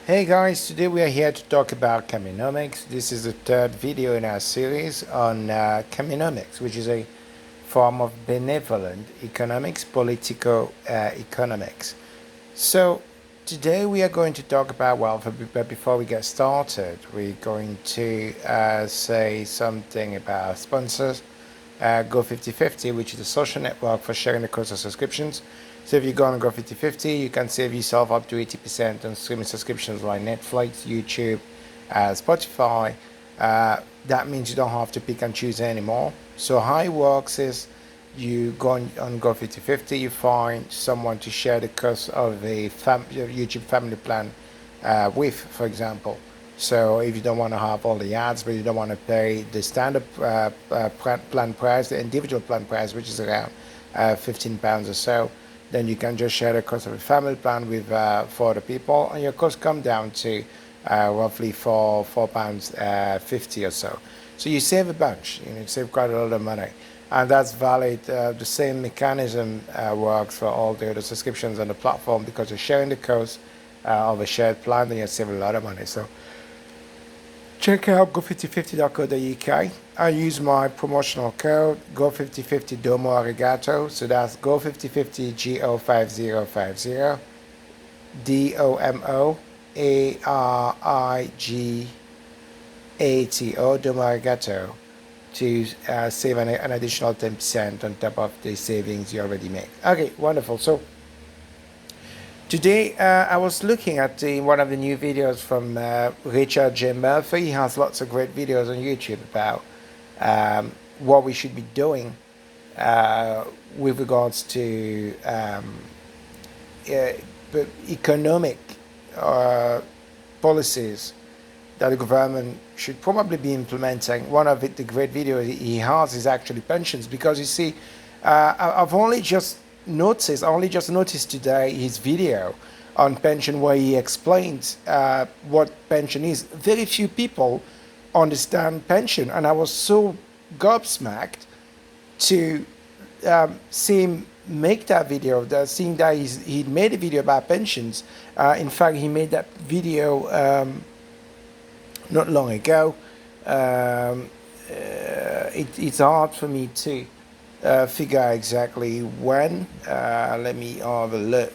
Hey guys, today we are here to talk about Kamenomics. This is the third video in our series on Kamenomics, which is a form of benevolent economics, politico-economics. So today we are going to talk about, but before we get started, we're going to say something about sponsors. Go 50/50, which is a social network for sharing the cost of subscriptions. So if you go on Go 50/50, you can save yourself up to 80% on streaming subscriptions like Netflix, YouTube, Spotify. That means you don't have to pick and choose anymore. So how it works is you go on Go 50/50, you find someone to share the cost of a YouTube family plan with, for example. So if you don't want to have all the ads, but you don't want to pay the standard plan price, the individual plan price, which is around £15 or so, then you can just share the cost of a family plan with 4 other people, and your costs come down to roughly £4.50 or so. So you save a bunch, you save quite a lot of money. And that's valid. The same mechanism works for all the other subscriptions on the platform, because you're sharing the cost of a shared plan, then you save a lot of money. So check out go5050.co.uk. I use my promotional code go5050 domo arigato. So that's go5050 GO5050 DOMO ARIGATO domo arigato to save an additional 10% on top of the savings you already made. Okay, wonderful. So today, I was looking at one of the new videos from Richard J. Murphy. He has lots of great videos on YouTube about what we should be doing with regards to economic policies that the government should probably be implementing. One of the great videos he has is actually pensions, because you see, I've only just noticed today his video on pension, where he explains what pension is. Very few people understand pension, and I was so gobsmacked to see him make that video, seeing that he made a video about pensions. In fact, he made that video not long ago. It's hard for me to figure out exactly when. Let me have a look.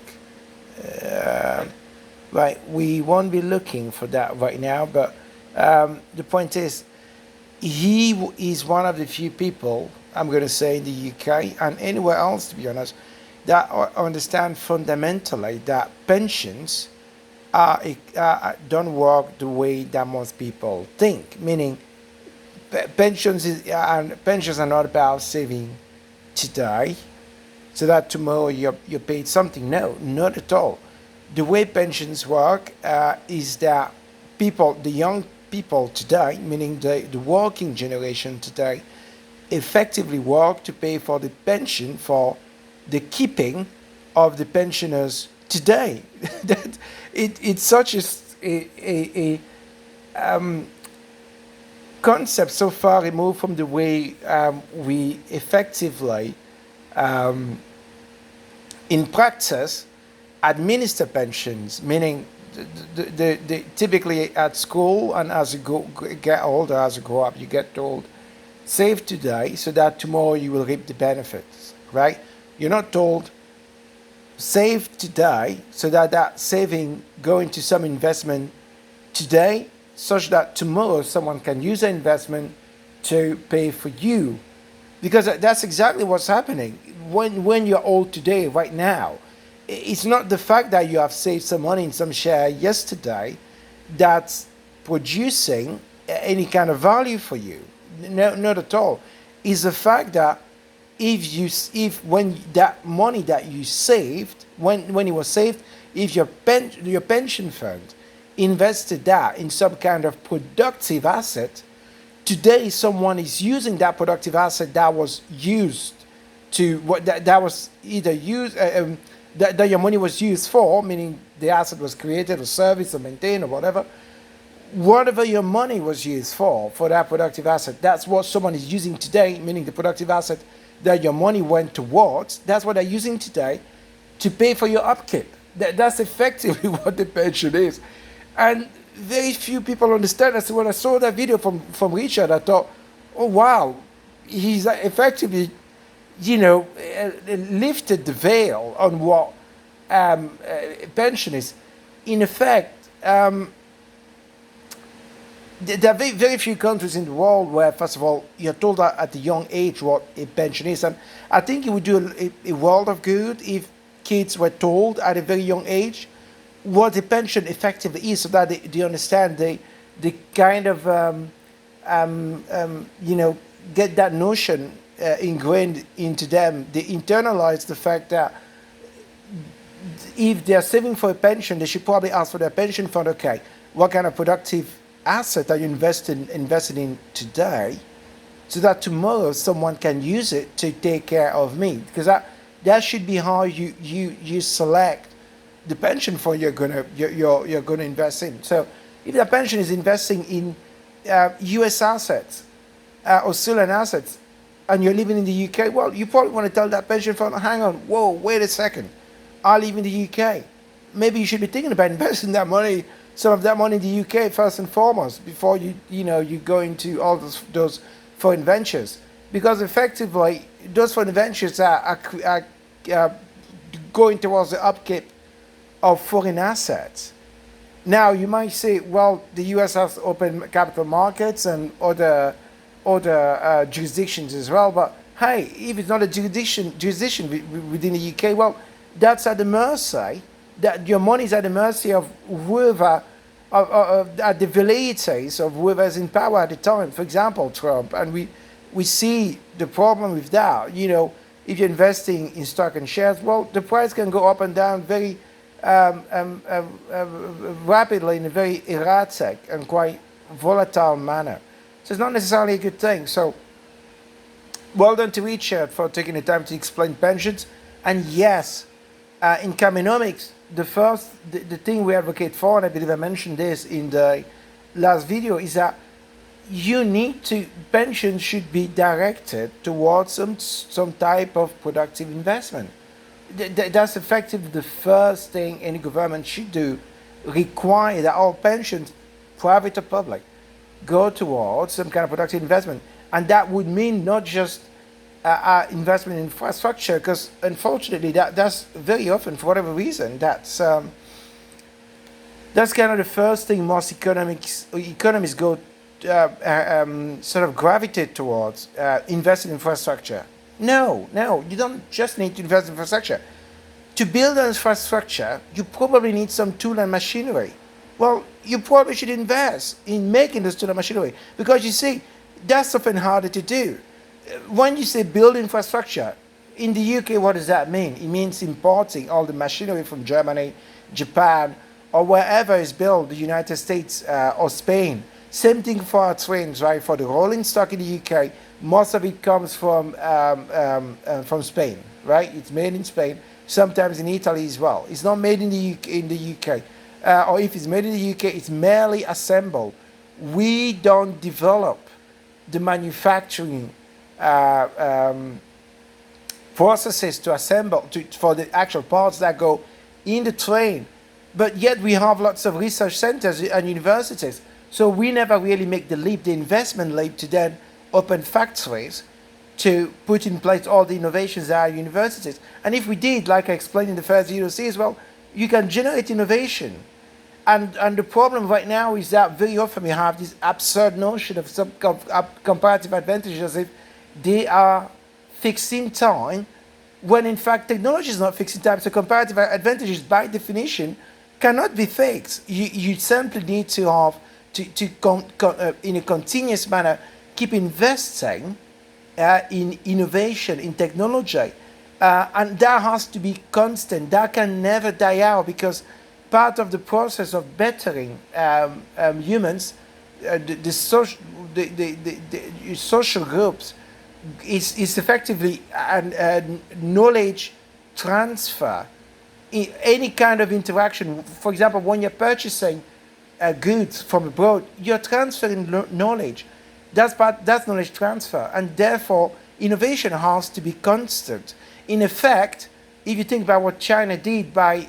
Right, we won't be looking for that right now, but the point is, he is one of the few people, I'm going to say, in the UK and anywhere else, to be honest, that understand fundamentally that pensions don't work the way that most people think. Meaning, pensions are not about saving today so that tomorrow you're paid something. No, not at all. The way pensions work is that the young people today, meaning the working generation today, effectively work to pay for the pension, for the keeping of the pensioners today. That it's such a concept so far removed from the way we effectively, in practice, administer pensions. Meaning, typically at school, and as you get older, as you grow up, you get told, save today so that tomorrow you will reap the benefits. Right? You're not told, save today so that saving go into some investment today, such that tomorrow someone can use the investment to pay for you. Because that's exactly what's happening. When you're old today, right now, it's not the fact that you have saved some money in some share yesterday that's producing any kind of value for you. No, not at all. It's the fact that when that money that you saved, when it was saved, if your pension fund invested that in some kind of productive asset, today someone is using that productive asset that was used to that was either used that your money was used for, meaning the asset was created or serviced or maintained or whatever your money was used for that productive asset, that's what someone is using today, meaning the productive asset that your money went towards, that's what they're using today to pay for your upkeep. That's effectively what the pension is. And very few people understand that. So when I saw that video from Richard, I thought, oh wow, he's effectively, lifted the veil on what pension is. In effect, there are very few countries in the world where, first of all, you're told at a young age what a pension is. And I think it would do a world of good if kids were told at a very young age what a pension effectively is, so that they understand, they kind of, get that notion ingrained into them. They internalize the fact that if they're saving for a pension, they should probably ask for their pension fund. Okay, what kind of productive asset are you investing in today, so that tomorrow someone can use it to take care of me? Because that should be how you select the pension fund you're gonna invest in. So if the pension is investing in U.S. assets, Australian assets, and you're living in the U.K., well, you probably want to tell that pension fund, hang on, whoa, wait a second, I live in the U.K. Maybe you should be thinking about investing that money, some of that money in the U.K. first and foremost, before you go into all those foreign ventures, because effectively those foreign ventures are going towards the upkeep of foreign assets. Now you might say, well, the U.S. has open capital markets and other jurisdictions as well. But hey, if it's not a jurisdiction within the U.K., well, that's at the mercy. That your money is at the mercy of whoever, at the velleities of whoever's in power at the time. For example, Trump, and we see the problem with that. If you're investing in stock and shares, well, the price can go up and down very rapidly in a very erratic and quite volatile manner. So it's not necessarily a good thing. So well done to Richard for taking the time to explain pensions. And yes, in Kamenomics, the thing we advocate for, and I believe I mentioned this in the last video, is that pensions should be directed towards some type of productive investment. That's effectively the first thing any government should do, require that all pensions, private or public, go towards some kind of productive investment. And that would mean not just investment in infrastructure, because unfortunately that's very often, for whatever reason, that's kind of the first thing most economists go sort of gravitate towards, investing in infrastructure. No, you don't just need to invest in infrastructure. To build an infrastructure, you probably need some tool and machinery. Well, you probably should invest in making this tool and machinery, because you see, that's often harder to do. When you say build infrastructure, in the UK, what does that mean? It means importing all the machinery from Germany, Japan, or wherever is built, the United States or Spain. Same thing for our trains, right? For the rolling stock in the UK, most of it comes from Spain, right? It's made in Spain, sometimes in Italy as well. It's not made in the UK. Or if it's made in the UK, it's merely assembled. We don't develop the manufacturing processes to assemble for the actual parts that go in the train. But yet we have lots of research centers and universities. So we never really make the leap, the investment leap, to then open factories to put in place all the innovations at our universities. And if we did, like I explained in the first video series, well, you can generate innovation. And the problem right now is that very often we have this absurd notion of some comparative advantages as if they are fixed in time, when in fact technology is not fixed in time. So comparative advantages by definition cannot be fixed. You simply need to have in a continuous manner keep investing in innovation, in technology, and that has to be constant. That can never die out, because part of the process of bettering humans, the social groups, is effectively knowledge transfer. In any kind of interaction, for example, when you're purchasing goods from abroad, you're transferring knowledge. That's knowledge transfer, and therefore innovation has to be constant. In effect, if you think about what China did by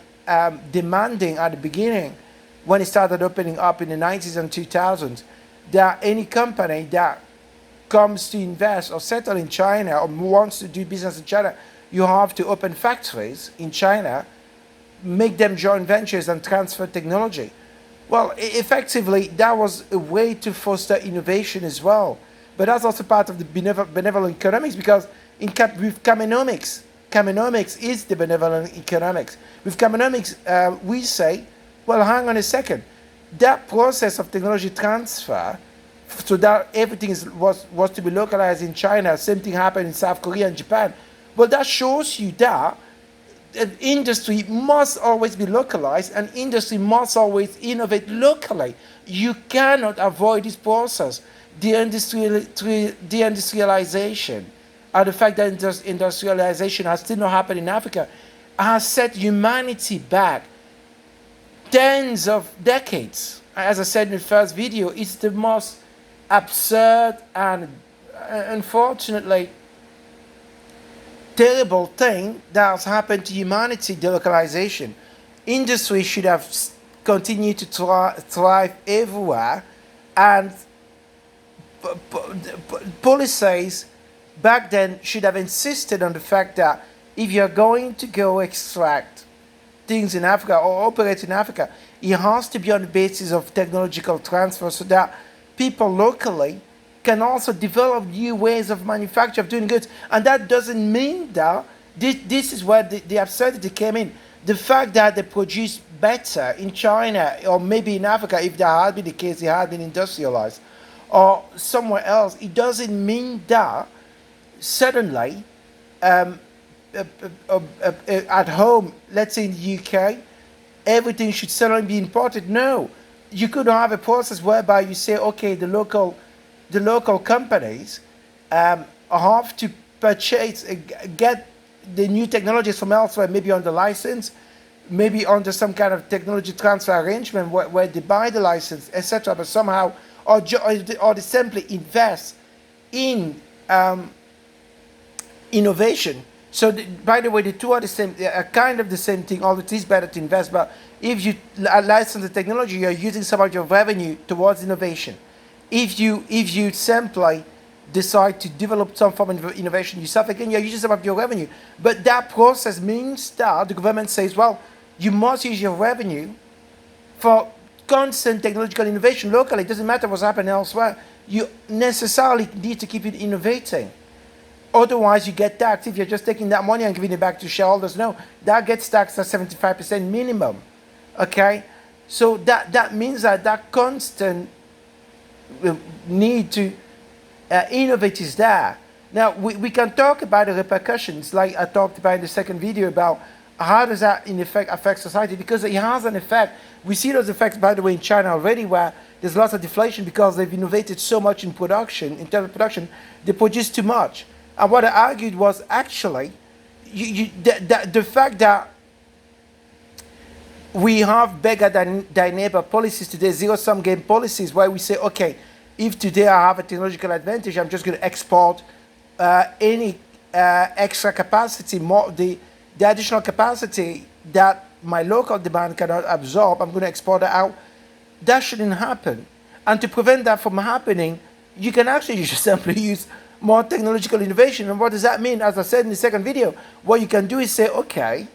demanding at the beginning when it started opening up in the 90s and 2000s, that any company that comes to invest or settle in China or wants to do business in China, you have to open factories in China, make them joint ventures and transfer technology. Well, effectively, that was a way to foster innovation as well. But that's also part of the benevolent economics, because with Kamenomics is the benevolent economics. With Kamenomics, we say, well, hang on a second. That process of technology transfer, so that everything was to be localized in China, same thing happened in South Korea and Japan. Well, that shows you that industry must always be localized, and industry must always innovate locally. You cannot avoid this process. The industrialization, and the fact that industrialization has still not happened in Africa, has set humanity back tens of decades. As I said in the first video, it's the most absurd and unfortunately terrible thing that has happened to humanity, delocalization. Industry should have continued to thrive everywhere, and policies back then should have insisted on the fact that if you're going to go extract things in Africa or operate in Africa, it has to be on the basis of technological transfer, so that people locally can also develop new ways of manufacture, of doing goods. And that doesn't mean that this is where the absurdity came in. The fact that they produce better in China or maybe in Africa, if that had been the case, they had been industrialized, or somewhere else, it doesn't mean that suddenly at home, let's say in the UK, everything should suddenly be imported. No, you could have a process whereby you say, okay, the local companies have to purchase, get the new technologies from elsewhere, maybe under license, maybe under some kind of technology transfer arrangement where they buy the license, etc. But somehow, or they simply invest in innovation. So, by the way, the two are the same, kind of the same thing. Although it is better to invest, but if you license the technology, you're using some of your revenue towards innovation. If you simply decide to develop some form of innovation yourself, again, you're using some of your revenue. But that process means that the government says, well, you must use your revenue for constant technological innovation locally. It doesn't matter what's happening elsewhere. You necessarily need to keep it innovating. Otherwise, you get taxed. If you're just taking that money and giving it back to shareholders, no, that gets taxed at 75% minimum. Okay? So that means that constant need to innovate is there. Now, we can talk about the repercussions, like I talked about in the second video, about how does that in effect affect society, because it has an effect. We see those effects, by the way, in China already, where there's lots of deflation because they've innovated so much in production, in terms of production, they produce too much. And what I argued was actually the fact that we have beggar than neighbor policies today, zero-sum game policies, where we say, okay, if today I have a technological advantage, I'm just going to export any extra capacity, the additional capacity that my local demand cannot absorb, I'm going to export it out. That shouldn't happen. And to prevent that from happening, you can actually just simply use more technological innovation. And what does that mean? As I said in the second video, what you can do is say, okay,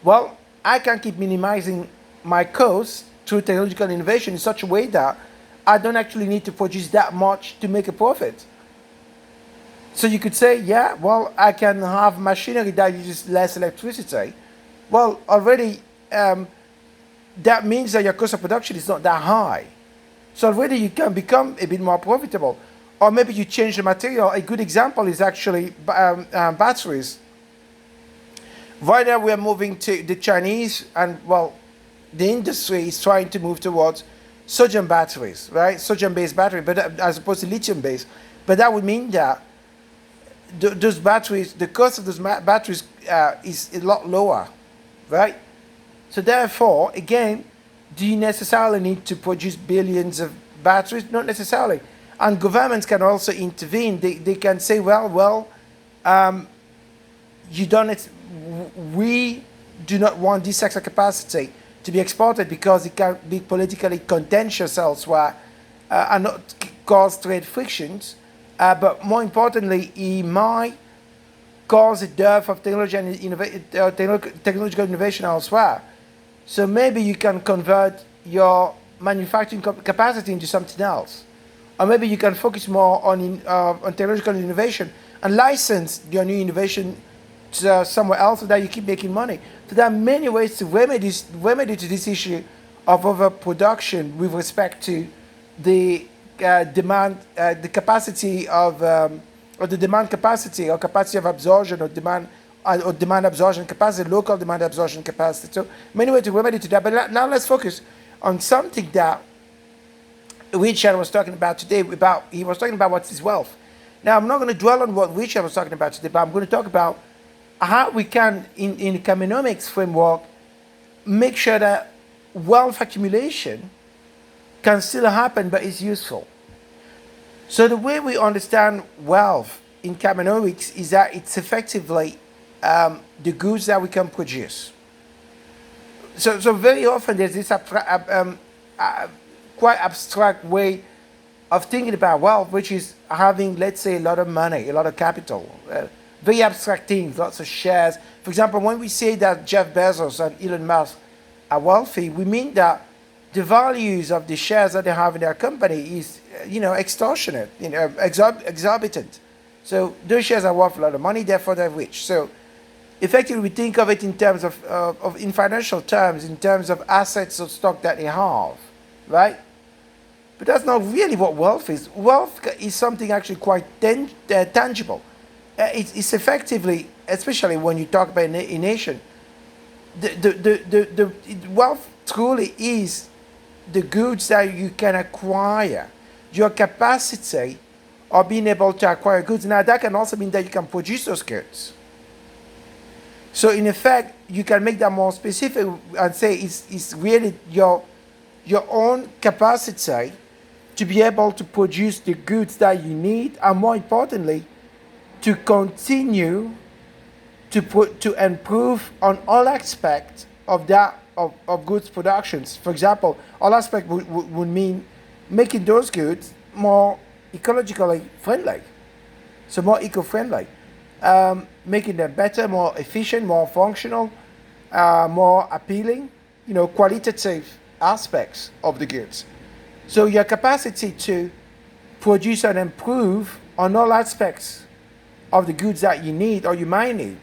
well, I can keep minimizing my costs through technological innovation in such a way that I don't actually need to produce that much to make a profit. So you could say, yeah, well, I can have machinery that uses less electricity. Well, already that means that your cost of production is not that high. So already you can become a bit more profitable. Or maybe you change the material. A good example is actually batteries. Right now we are moving to the Chinese, and well, the industry is trying to move towards sodium batteries, right? Sodium-based battery, but as opposed to lithium-based. But that would mean that those batteries, the cost of those batteries is a lot lower, right? So therefore, again, do you necessarily need to produce billions of batteries? Not necessarily. And governments can also intervene. They can say, you don't. We do not want this extra capacity to be exported because it can be politically contentious elsewhere and not cause trade frictions. But more importantly, it might cause a dearth of technological innovation elsewhere. So maybe you can convert your manufacturing capacity into something else. Or maybe you can focus more on technological innovation and license your new innovation to somewhere else so that you keep making money. So there are many ways to remedy to this issue of overproduction with respect to the demand, the capacity of, or the demand capacity or capacity of absorption or demand absorption capacity, local demand absorption capacity. So many ways to remedy to that. But now let's focus on something that Richard was talking about today. He was talking about what is wealth. Now I'm not going to dwell on what Richard was talking about today, but I'm going to talk about how we can, in the Kamenomics framework, make sure that wealth accumulation can still happen, but is useful. So the way we understand wealth in Kamenomics is that it's effectively the goods that we can produce. So very often there's this quite abstract way of thinking about wealth, which is having, let's say, a lot of money, a lot of capital, very abstract things, lots of shares. For example, when we say that Jeff Bezos and Elon Musk are wealthy, we mean that the values of the shares that they have in their company is, extortionate, exorbitant. So those shares are worth a lot of money, therefore they're rich. So effectively, we think of it in terms of in financial terms, in terms of assets or stock that they have, right? But that's not really what wealth is. Wealth is something actually quite tangible. It's effectively, especially when you talk about a nation, the wealth truly is the goods that you can acquire, your capacity of being able to acquire goods. Now that can also mean that you can produce those goods. So in effect, you can make that more specific and say it's really your own capacity to be able to produce the goods that you need, and more importantly, to continue to improve on all aspects of that of goods productions. For example, all aspects would mean making those goods more ecologically friendly, so more eco-friendly, making them better, more efficient, more functional, more appealing, qualitative aspects of the goods. So your capacity to produce and improve on all aspects of the goods that you need or you might need,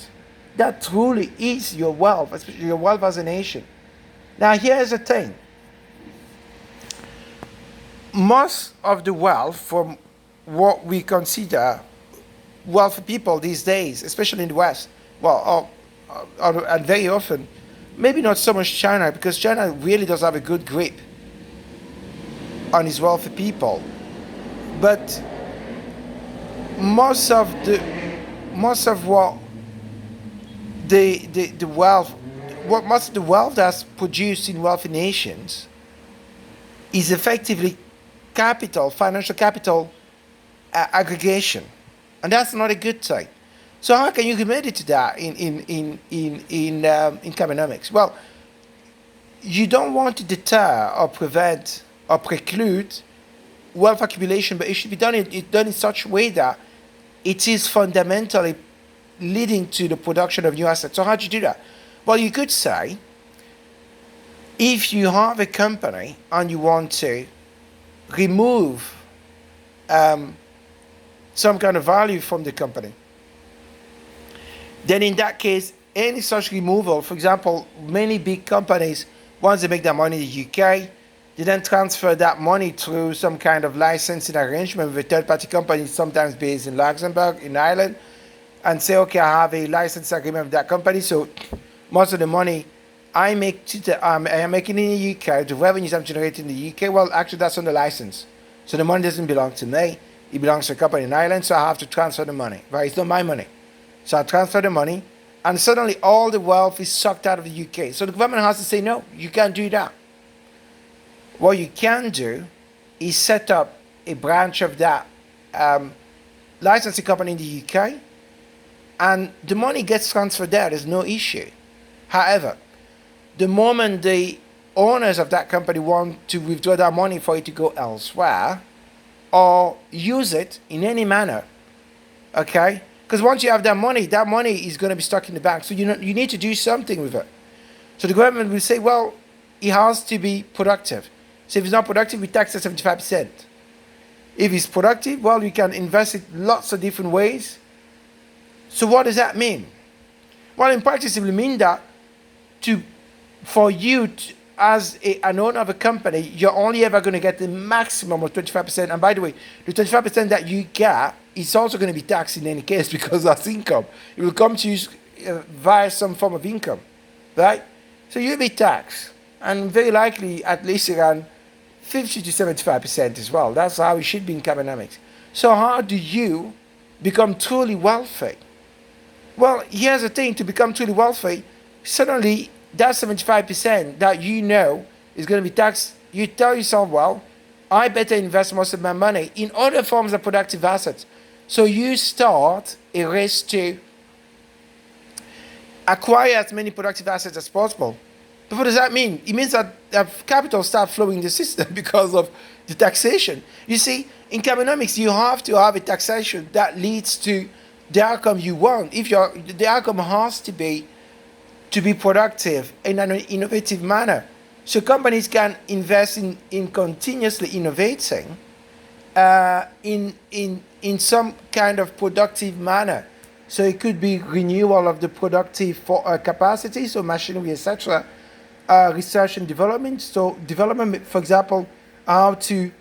that truly is your wealth, especially your wealth as a nation. Now here's the thing. Most of the wealth from what we consider wealthy people these days, especially in the West, and very often, maybe not so much China, because China really does have a good grip on its wealthy people. But most of what the most of the wealth that's produced in wealthy nations is effectively capital, financial capital aggregation, and that's not a good thing. So how can you remedy to that in Kamenomics? Well, you don't want to deter or prevent or preclude wealth accumulation, but it should be done in such a way that it is fundamentally leading to the production of new assets. So how do you do that? Well, you could say, if you have a company and you want to remove some kind of value from the company, then in that case, any such removal, for example, many big companies, once they make their money in the UK, they then transfer that money through some kind of licensing arrangement with a third-party company, sometimes based in Luxembourg, in Ireland, and say, okay, I have a license agreement with that company, so most of the money I am making in the UK, the revenues I'm generating in the UK, well, actually that's on the license. So the money doesn't belong to me, it belongs to a company in Ireland, so I have to transfer the money, right? It's not my money. So I transfer the money, and suddenly all the wealth is sucked out of the UK. So the government has to say, no, you can't do that. What you can do is set up a branch of that licensing company in the UK, and the money gets transferred there. There's no issue. However, the moment the owners of that company want to withdraw that money for it to go elsewhere or use it in any manner, okay? Because once you have that money is going to be stuck in the bank. So you need to do something with it. So the government will say, well, it has to be productive. So if it's not productive, we tax it 75%. If it's productive, well, you can invest it lots of different ways. So what does that mean? Well, in practice, it will mean that for you as an owner of a company, you're only ever going to get the maximum of 25%. And by the way, the 25% that you get is also going to be taxed in any case because that's income. It will come to you via some form of income, right? So you'll be taxed, and very likely at least around 50 to 75% as well. That's how it should be in Kamenomics. So how do you become truly wealthy? Well, here's the thing: to become truly wealthy, suddenly that 75% that you know is going to be taxed, you tell yourself, well, I better invest most of my money in other forms of productive assets. So you start a race to acquire as many productive assets as possible. But what does that mean? It means that capital starts flowing in the system because of the taxation. You see, in Kamenomics, you have to have a taxation that leads to the outcome you want. The outcome has to be productive in an innovative manner. So companies can invest in continuously innovating in some kind of productive manner. So it could be renewal of the productive capacity, so machinery, etc. Research and development. So development, for example, how to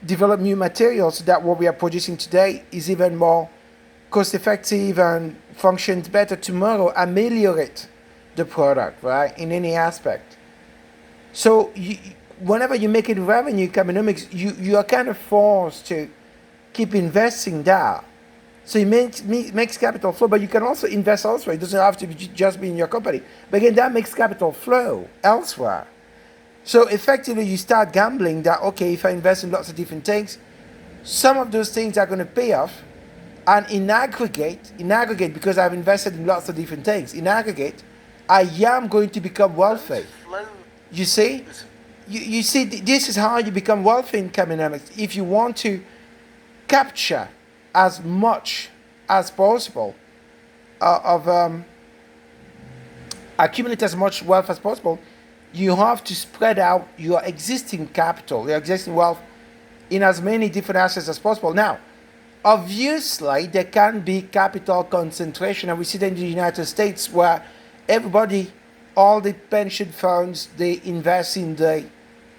develop new materials so that what we are producing today is even more cost effective and functions better tomorrow, ameliorate the product, right, in any aspect. So whenever you make it revenue Kamenomics, you are kind of forced to keep investing there. So it makes capital flow, but you can also invest elsewhere. It doesn't have to just be in your company. But again, that makes capital flow elsewhere. So effectively, you start gambling that, okay, if I invest in lots of different things, some of those things are going to pay off. And in aggregate, because I've invested in lots of different things, in aggregate, I am going to become wealthy. You see? You see, this is how you become wealthy in Kamenomics. If you want to capture as much as possible accumulate as much wealth as possible, you have to spread out your existing capital, your existing wealth, in as many different assets as possible. Now, obviously, there can be capital concentration, and we see that in the United States where everybody, all the pension funds, they invest in the,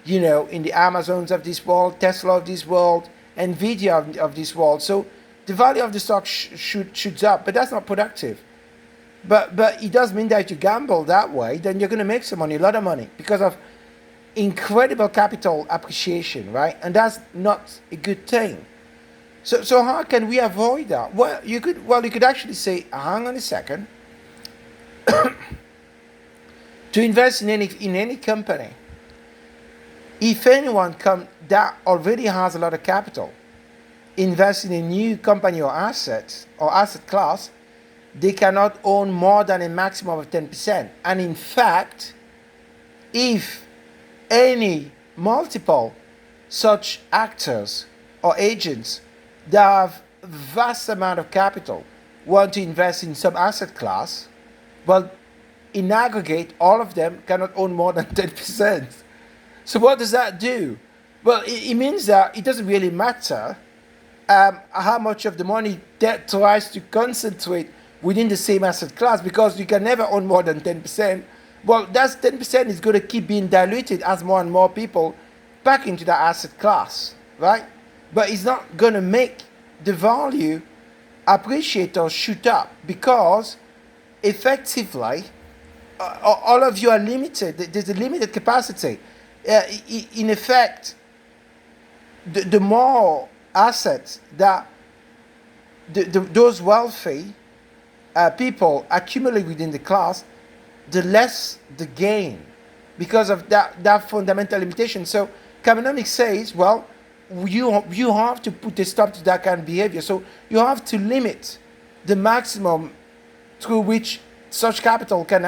in the Amazons of this world, Tesla of this world, Nvidia of this world. So the value of the stock shoots up, but that's not productive. But it does mean that if you gamble that way, then you're going to make some money, a lot of money, because of incredible capital appreciation, right? And that's not a good thing. So how can we avoid that? Well, you could actually say, hang on a second. To invest in any company, if anyone that already has a lot of capital, invest in a new company or asset class, they cannot own more than a maximum of 10%. And in fact, if any multiple such actors or agents that have vast amount of capital want to invest in some asset class, well, in aggregate, all of them cannot own more than 10%. So what does that do? Well, it means that it doesn't really matter how much of the money that tries to concentrate within the same asset class, because you can never own more than 10%. Well, that 10% is going to keep being diluted as more and more people back into that asset class, right? But it's not going to make the value appreciate or shoot up, because effectively all of you are limited. There's a limited capacity. In effect, the more assets that those wealthy people accumulate within the class, the less the gain, because of that fundamental limitation. So Kamenomics says, well, you have to put a stop to that kind of behavior. So you have to limit the maximum through which such capital can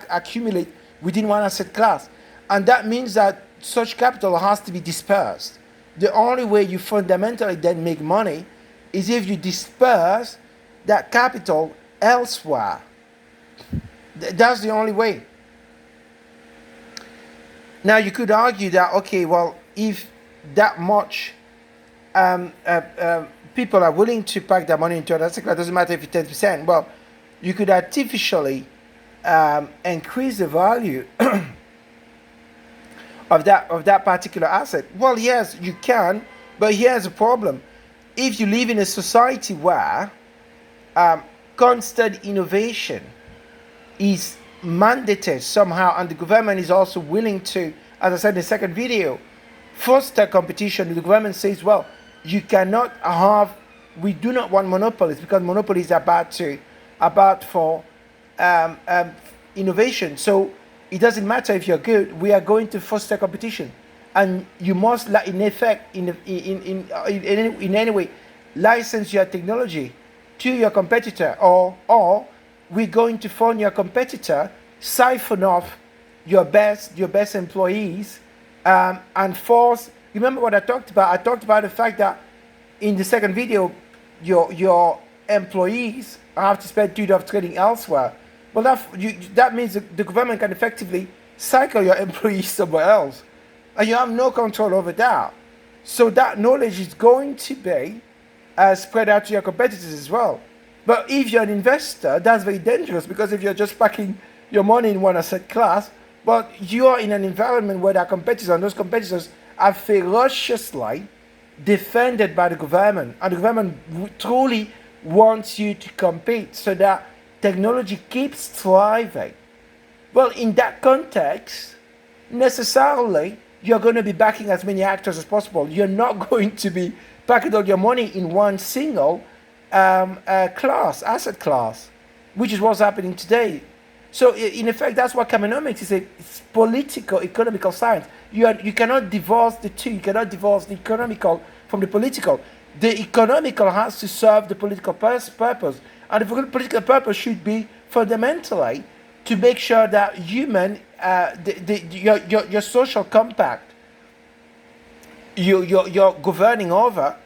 accumulate within one asset class. And that means that such capital has to be dispersed. The only way you fundamentally then make money is if you disperse that capital elsewhere. That's the only way. Now you could argue that, okay, well, if that much people are willing to pack their money into an asset class, doesn't matter if it's 10%, well, you could artificially increase the value of that particular asset. Well, yes, you can, but here's a problem. If you live in a society where constant innovation is mandated somehow, and the government is also willing to, as I said in the second video, foster competition, the government says, well, you cannot have, we do not want monopolies, because monopolies are bad for innovation. So it doesn't matter if you're good, we are going to foster competition. And you must, in effect, in any way, license your technology to your competitor, or we're going to fund your competitor, siphon off your best employees, and force. Remember what I talked about? I talked about the fact that in the second video, your employees have to spend 2 days of trading elsewhere. Well, that means the government can effectively cycle your employees somewhere else, and you have no control over that. So that knowledge is going to be spread out to your competitors as well. But if you're an investor, that's very dangerous, because if you're just packing your money in one asset class, but you're in an environment where there are competitors, and those competitors are ferociously defended by the government, and the government truly wants you to compete so that technology keeps thriving. Well, in that context, necessarily, you're going to be backing as many actors as possible. You're not going to be packing all your money in one single asset class, which is what's happening today. So in effect, that's what Kamenomics is. It's politico-economical science. You cannot divorce the two. You cannot divorce the economical from the political. The economical has to serve the political purpose, and the political purpose should be fundamentally to make sure that your social compact, you're governing over,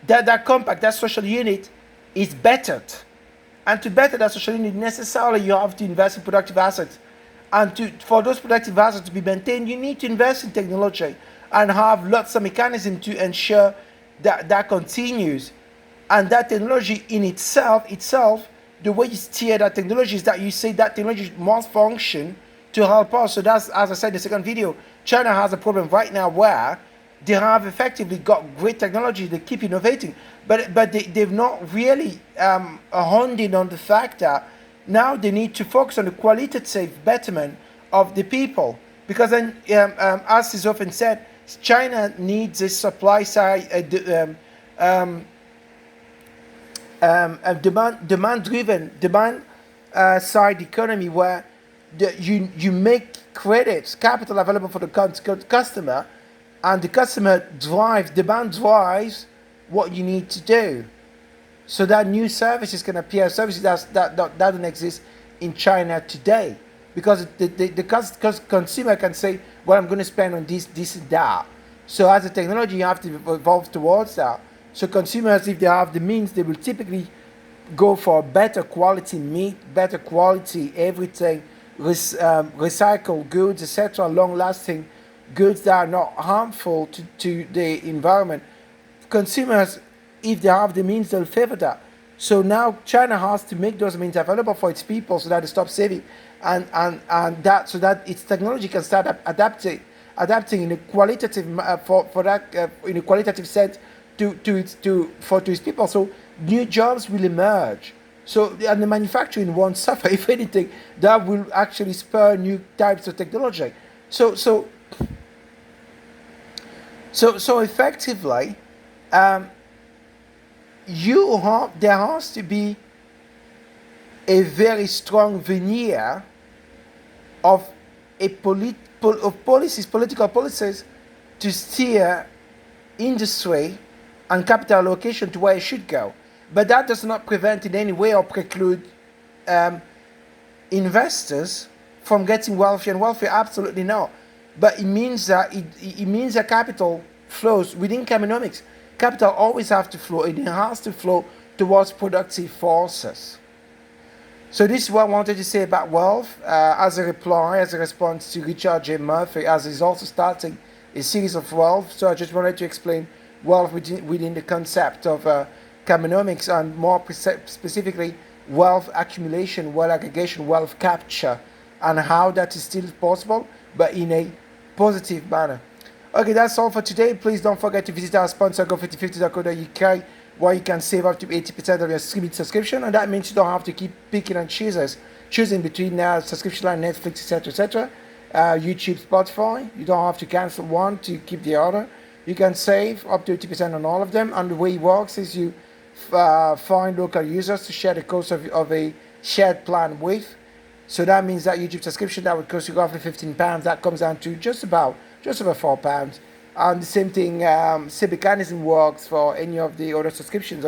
that compact, that social unit is bettered. And to better that social unit, necessarily you have to invest in productive assets. And for those productive assets to be maintained, you need to invest in technology and have lots of mechanisms to ensure that continues. And that technology in itself, the way you steer that technology is that you say that technology must function to help us. So that's, as I said in the second video, China has a problem right now where they have effectively got great technology, they keep innovating, but they've not really honed in on the fact that now they need to focus on the qualitative betterment of the people. Because then, as is often said, China needs a supply side, demand side economy where you make credits, capital available for the customer, and the customer demand drives what you need to do. So that new services can appear, services that don't exist in China today. Because the consumer can say, well, I'm going to spend on this, and that. So as a technology, you have to evolve towards that. So consumers, if they have the means, they will typically go for better quality meat, better quality everything, recycled goods, etc., long-lasting goods that are not harmful to the environment. Consumers, if they have the means, they'll favor that. So now China has to make those means available for its people so that they stop saving, and that so that its technology can start adapting in a qualitative in a qualitative sense to its people. So new jobs will emerge. So and the manufacturing won't suffer. If anything, that will actually spur new types of technology. So effectively, there has to be a very strong veneer of political policies to steer industry and capital allocation to where it should go. But that does not prevent in any way or preclude investors from getting wealthier and wealthier. Absolutely not. but it means that it means that capital flows within Kamenomics. Capital always has to flow, and it has to flow towards productive forces. So this is what I wanted to say about wealth as a reply, as a response to Richard J. Murphy, as he's also starting a series of wealth. So I just wanted to explain wealth within the concept of Kamenomics, and more specifically wealth accumulation, wealth aggregation, wealth capture, and how that is still possible, but in a positive manner. Okay, that's all for today. Please don't forget to visit our sponsor, go5050.co.uk, where you can save up to 80% of your streaming subscription, and that means you don't have to keep picking and choosing between subscription like Netflix, etc., YouTube, Spotify. You don't have to cancel one to keep the other. You can save up to 80% on all of them, and the way it works is you find local users to share the cost of a shared plan with. So that means that YouTube subscription that would cost you roughly £15, that comes down to just over £4. And the same thing, same mechanism works for any of the other subscriptions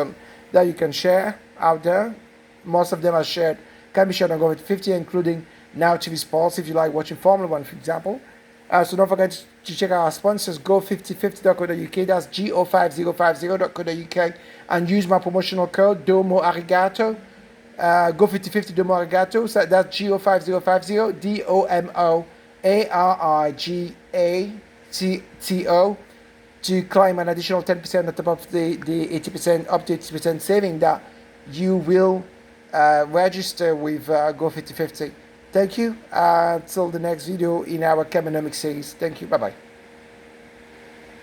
that you can share out there. Most of them are shared, can be shared on Go5050, including Now TV Sports if you like watching Formula One, for example. So don't forget to check out our sponsors, go5050.co.uk, that's go5050.co.uk, and use my promotional code, Domo Arigato. Go5050 Domo Arigato, so that's go5050, DOMO to claim an additional 10% on top of the 80%, up to 80% saving that you will register with Go5050. Thank you. Till the next video in our Kamenomics series. Thank you. Bye-bye.